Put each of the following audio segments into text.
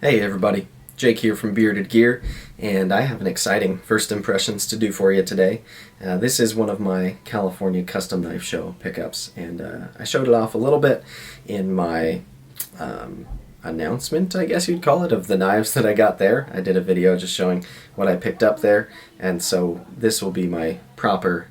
Hey everybody, Jake here from Bearded Gear, and I have an exciting first impressions to do for you today. This is one of my California Custom Knife Show pickups, and I showed it off a little bit in my announcement, I guess you'd call it, of the knives that I got there. I did a video just showing what I picked up there, and so this will be my proper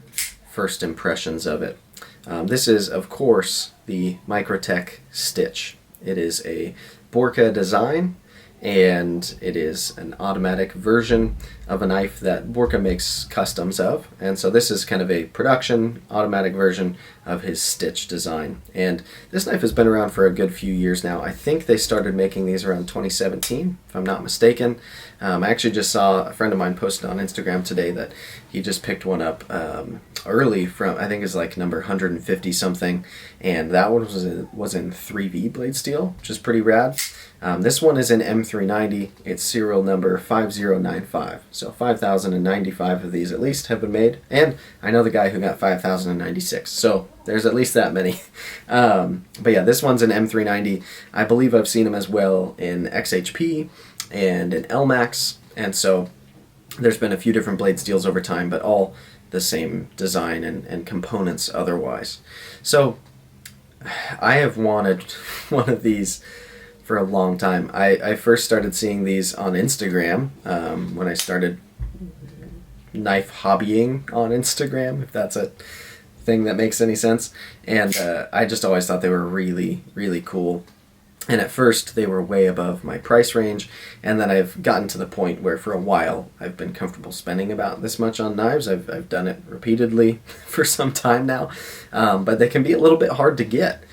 first impressions of it. This is, of course, the Microtech Stitch. It is a Borka design, and it is an automatic version of a knife that Borka makes customs of, and so this is kind of a production automatic version of his Stitch design. And this knife has been around for a good few years now. I think they started making these around 2017, if I'm not mistaken. I actually just saw a friend of mine posted on Instagram today that he just picked one up early from, I think it's like number 150 something, and that one was in 3V blade steel, which is pretty rad. This one is in M390. It's serial number 5095. So 5,095 of these at least have been made, and I know the guy who got 5,096. So there's at least that many. But yeah, this one's in M390. I believe I've seen them as well in XHP and in LMAX, and so there's been a few different blade steels over time, but all the same design and components otherwise. So I have wanted one of these for a long time. I first started seeing these on Instagram when I started knife hobbying on Instagram, if that's a thing that makes any sense, and I just always thought they were really, really cool. And at first they were way above my price range, and then I've gotten to the point where for a while I've been comfortable spending about this much on knives. I've done it repeatedly for some time now, but they can be a little bit hard to get.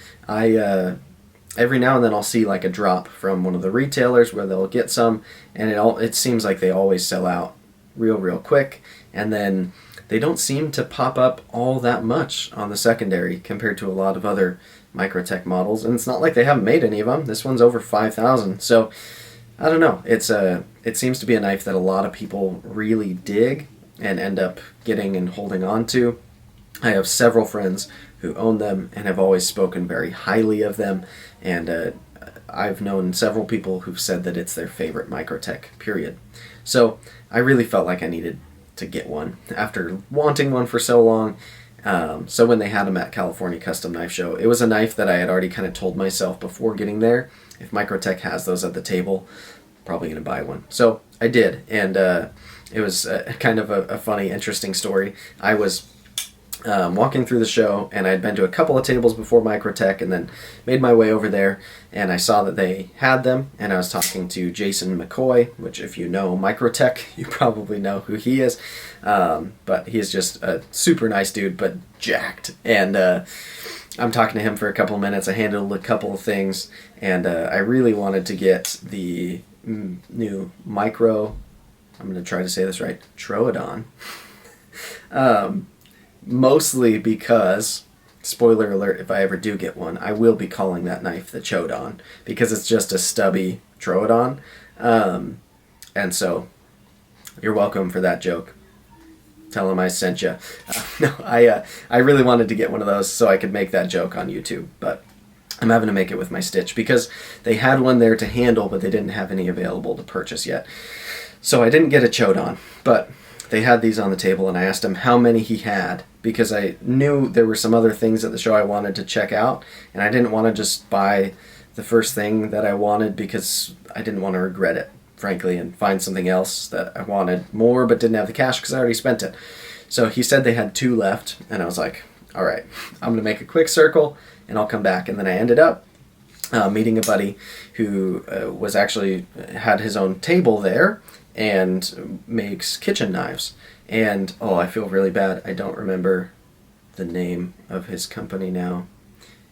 Every now and then I'll see like a drop from one of the retailers where they'll get some, and it seems like they always sell out real quick, and then they don't seem to pop up all that much on the secondary compared to a lot of other Microtech models, and it's not like they haven't made any of them. This one's over 5,000, so I don't know. It seems to be a knife that a lot of people really dig and end up getting and holding on to. I have several friends who own them and have always spoken very highly of them, and I've known several people who've said that it's their favorite Microtech, period. So I really felt like I needed to get one after wanting one for so long. So when they had them at California Custom Knife Show, it was a knife that I had already kind of told myself before getting there, if Microtech has those at the table, probably going to buy one. So I did, and it was kind of a funny, interesting story. I was walking through the show, and I'd been to a couple of tables before Microtech, and then made my way over there, and I saw that they had them, and I was talking to Jason McCoy, which if you know Microtech, you probably know who he is, but he's just a super nice dude, but jacked, and I'm talking to him for a couple of minutes. I handled a couple of things, and I really wanted to get the new I'm going to try to say this right, Troodon. Mostly because, spoiler alert, if I ever do get one, I will be calling that knife the Chodon, because it's just a stubby Troodon. And so, you're welcome for that joke. Tell him I sent you. No, I really wanted to get one of those so I could make that joke on YouTube, but I'm having to make it with my Stitch, because they had one there to handle, but they didn't have any available to purchase yet. So I didn't get a Chodon, but they had these on the table, and I asked him how many he had, because I knew there were some other things at the show I wanted to check out, and I didn't want to just buy the first thing that I wanted, because I didn't want to regret it, frankly, and find something else that I wanted more but didn't have the cash because I already spent it. So he said they had 2 left, and I was like, all right, I'm going to make a quick circle, and I'll come back. And then I ended up meeting a buddy who had his own table there and makes kitchen knives. And I feel really bad, I don't remember the name of his company now.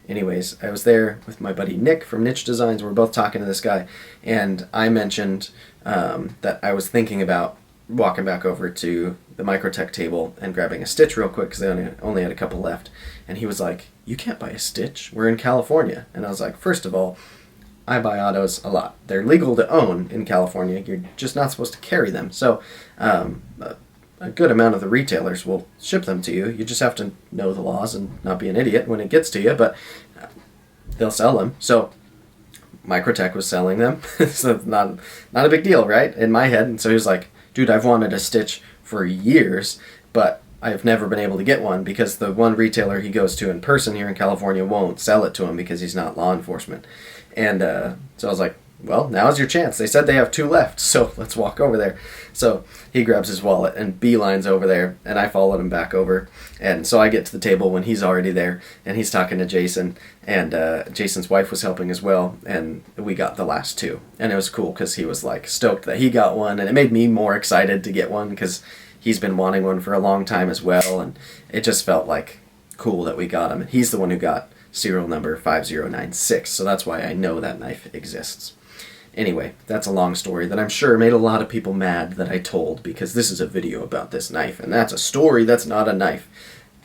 Anyways, I was there with my buddy Nick from Niche Designs. We're both talking to this guy, and I mentioned that I was thinking about walking back over to the Microtech table and grabbing a Stitch real quick, because they only had a couple left. And he was like, you can't buy a Stitch, we're in California. And I was like, first of all, I buy autos a lot. They're legal to own in California. You're just not supposed to carry them. So a good amount of the retailers will ship them to you. You just have to know the laws and not be an idiot when it gets to you, but they'll sell them. So Microtech was selling them. So not a big deal, right? In my head. And so he was like, dude, I've wanted a Stitch for years, but I've never been able to get one because the one retailer he goes to in person here in California won't sell it to him because he's not law enforcement. And so I was like, well, now's your chance. They said they have 2 left, so let's walk over there. So he grabs his wallet and beelines over there, and I followed him back over. And so I get to the table when he's already there, and he's talking to Jason, and Jason's wife was helping as well, and we got the last 2. And it was cool because he was like stoked that he got one, and it made me more excited to get one because he's been wanting one for a long time as well, and it just felt like cool that we got him. And he's the one who got serial number 5096, so that's why I know that knife exists. Anyway, that's a long story that I'm sure made a lot of people mad that I told, because this is a video about this knife, and that's a story, that's not a knife.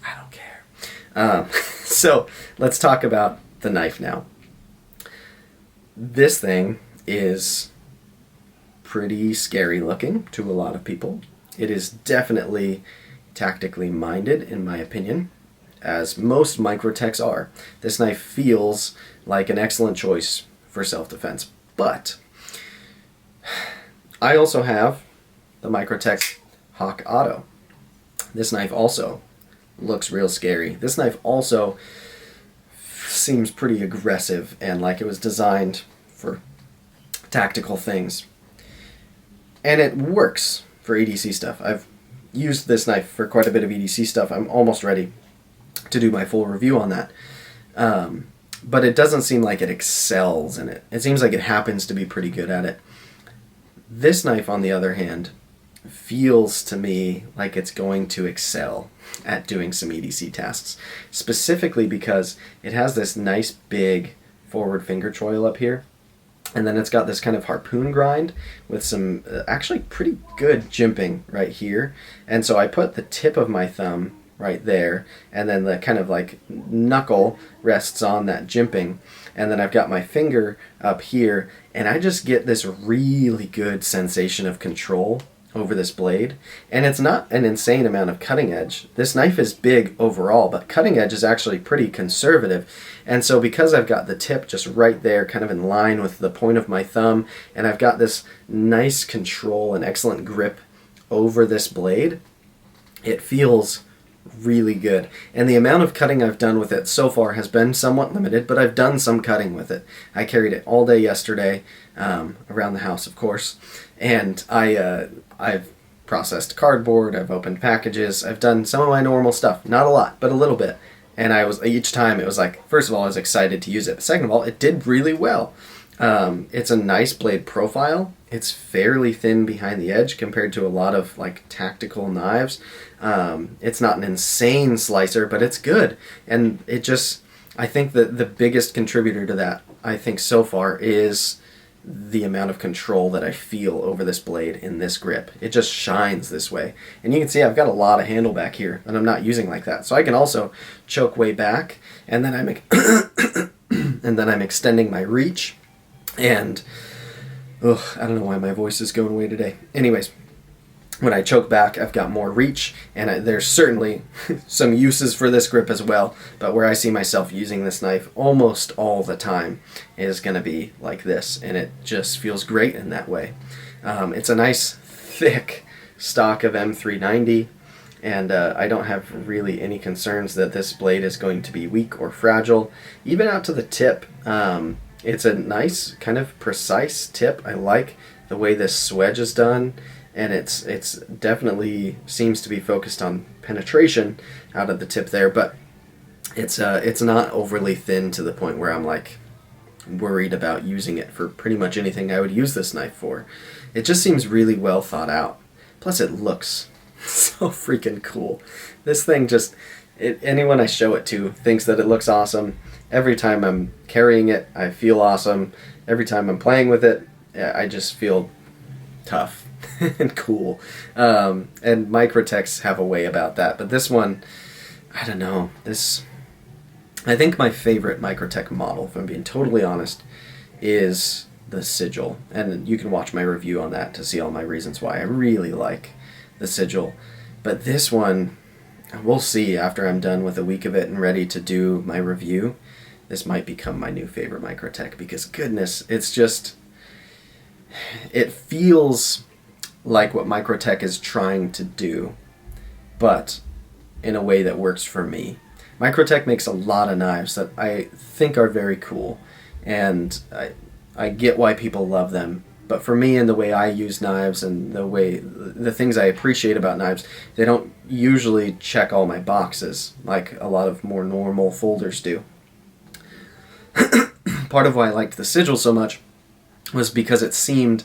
I don't care. So let's talk about the knife now. This thing is pretty scary looking to a lot of people. It is definitely tactically minded, in my opinion, as most Microtechs are. This knife feels like an excellent choice for self-defense. But I also have the Microtech Hawk Auto. This knife also looks real scary. This knife also seems pretty aggressive and like it was designed for tactical things. And it works for EDC stuff. I've used this knife for quite a bit of EDC stuff. I'm almost ready to do my full review on that. But it doesn't seem like it excels in it. It seems like it happens to be pretty good at it. This knife, on the other hand, feels to me like it's going to excel at doing some EDC tasks, specifically because it has this nice big forward finger choil up here, and then it's got this kind of harpoon grind with some actually pretty good jimping right here. And so I put the tip of my thumb right there, and then the kind of like knuckle rests on that jimping, and then I've got my finger up here, and I just get this really good sensation of control over this blade. And it's not an insane amount of cutting edge. This knife is big overall, but cutting edge is actually pretty conservative. And so because I've got the tip just right there, kind of in line with the point of my thumb, and I've got this nice control and excellent grip over this blade, it feels really good. And the amount of cutting I've done with it so far has been somewhat limited, but I've done some cutting with it. I carried it all day yesterday, around the house, of course, and I've processed cardboard, I've opened packages, I've done some of my normal stuff. Not a lot, but a little bit. And each time it was like, first of all, I was excited to use it, but second of all, it did really well. It's a nice blade profile. It's fairly thin behind the edge compared to a lot of like tactical knives. It's not an insane slicer, but it's good. And it just, I think that the biggest contributor to that, I think so far, is the amount of control that I feel over this blade in this grip. It just shines this way. And you can see I've got a lot of handle back here that I'm not using like that. So I can also choke way back, and then I'm extending my reach. And I don't know why my voice is going away today. Anyways, when I choke back, I've got more reach, and there's certainly some uses for this grip as well, but where I see myself using this knife almost all the time is going to be like this, and it just feels great in that way. It's a nice, thick stock of M390, and I don't have really any concerns that this blade is going to be weak or fragile, even out to the tip. It's a nice, kind of precise tip. I like the way this swedge is done, and it's definitely seems to be focused on penetration out of the tip there, but it's not overly thin to the point where I'm like worried about using it for pretty much anything I would use this knife for. It just seems really well thought out. Plus it looks so freaking cool. This thing just, anyone I show it to thinks that it looks awesome. Every time I'm carrying it, I feel awesome. Every time I'm playing with it, I just feel tough and cool. And Microtechs have a way about that. But this one, I don't know. I think my favorite Microtech model, if I'm being totally honest, is the Sigil. And you can watch my review on that to see all my reasons why I really like the Sigil. But this one, we'll see after I'm done with a week of it and ready to do my review. this might become my new favorite Microtech, because goodness, it's just, it feels like what Microtech is trying to do, but in a way that works for me. Microtech makes a lot of knives that I think are very cool, and I get why people love them. But for me, and the way I use knives and the things I appreciate about knives, they don't usually check all my boxes like a lot of more normal folders do. Part of why I liked the sigil so much was because it seemed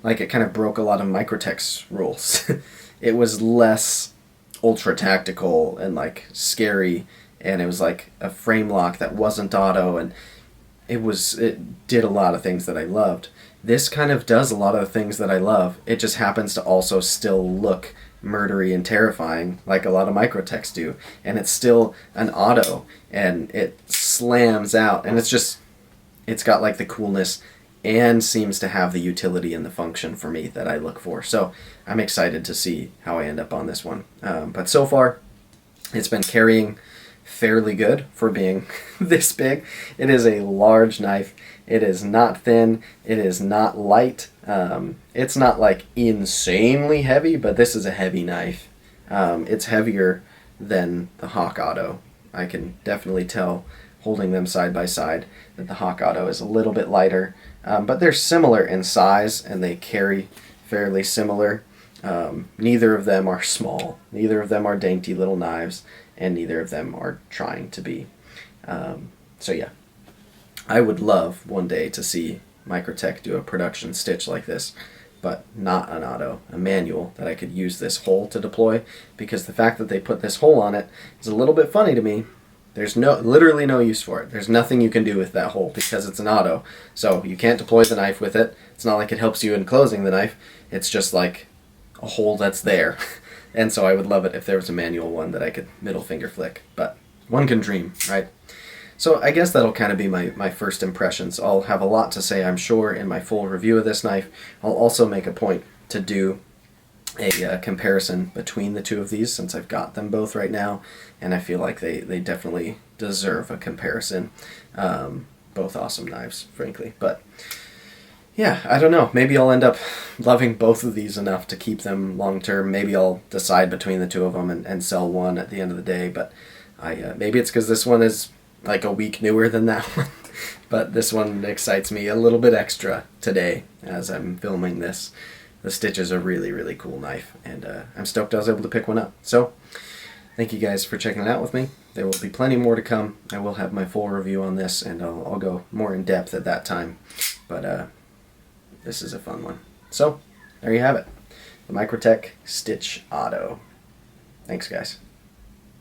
like it kind of broke a lot of Microtech's rules. It was less ultra tactical and like scary, and it was like a frame lock that wasn't auto, and it did a lot of things that I loved. This kind of does a lot of the things that I love. It just happens to also still look murdery and terrifying like a lot of Microtechs do, and it's still an auto, and it slams out, and it's got like the coolness and seems to have the utility and the function for me that I look for. So I'm excited to see how I end up on this one. But so far, it's been carrying fairly good for being this big. It is a large knife. It is not thin. It is not light. It's not like insanely heavy, but this is a heavy knife. It's heavier than the Hawk Auto. I can definitely tell, holding them side by side, that the Hawk Auto is a little bit lighter. But they're similar in size, and they carry fairly similar. Neither of them are small. Neither of them are dainty little knives, and neither of them are trying to be. So yeah, I would love one day to see Microtech do a production stitch like this, but not an auto, a manual that I could use this hole to deploy, because the fact that they put this hole on it is a little bit funny to me. There's literally no use for it. There's nothing you can do with that hole because it's an auto. So you can't deploy the knife with it. It's not like it helps you in closing the knife. It's just like a hole that's there. And so I would love it if there was a manual one that I could middle finger flick. But one can dream, right? So I guess that'll kind of be my first impressions. I'll have a lot to say, I'm sure, in my full review of this knife. I'll also make a point to do a comparison between the two of these, since I've got them both right now, and I feel like they definitely deserve a comparison. Both awesome knives, frankly. But yeah, I don't know. Maybe I'll end up loving both of these enough to keep them long term. Maybe I'll decide between the two of them and sell one at the end of the day. But maybe it's because this one is like a week newer than that one. But this one excites me a little bit extra today as I'm filming this. The Stitch is a really, really cool knife, and I'm stoked I was able to pick one up. So, thank you guys for checking it out with me. There will be plenty more to come. I will have my full review on this, and I'll go more in depth at that time. But this is a fun one. So, there you have it. The Microtech Stitch Auto. Thanks, guys.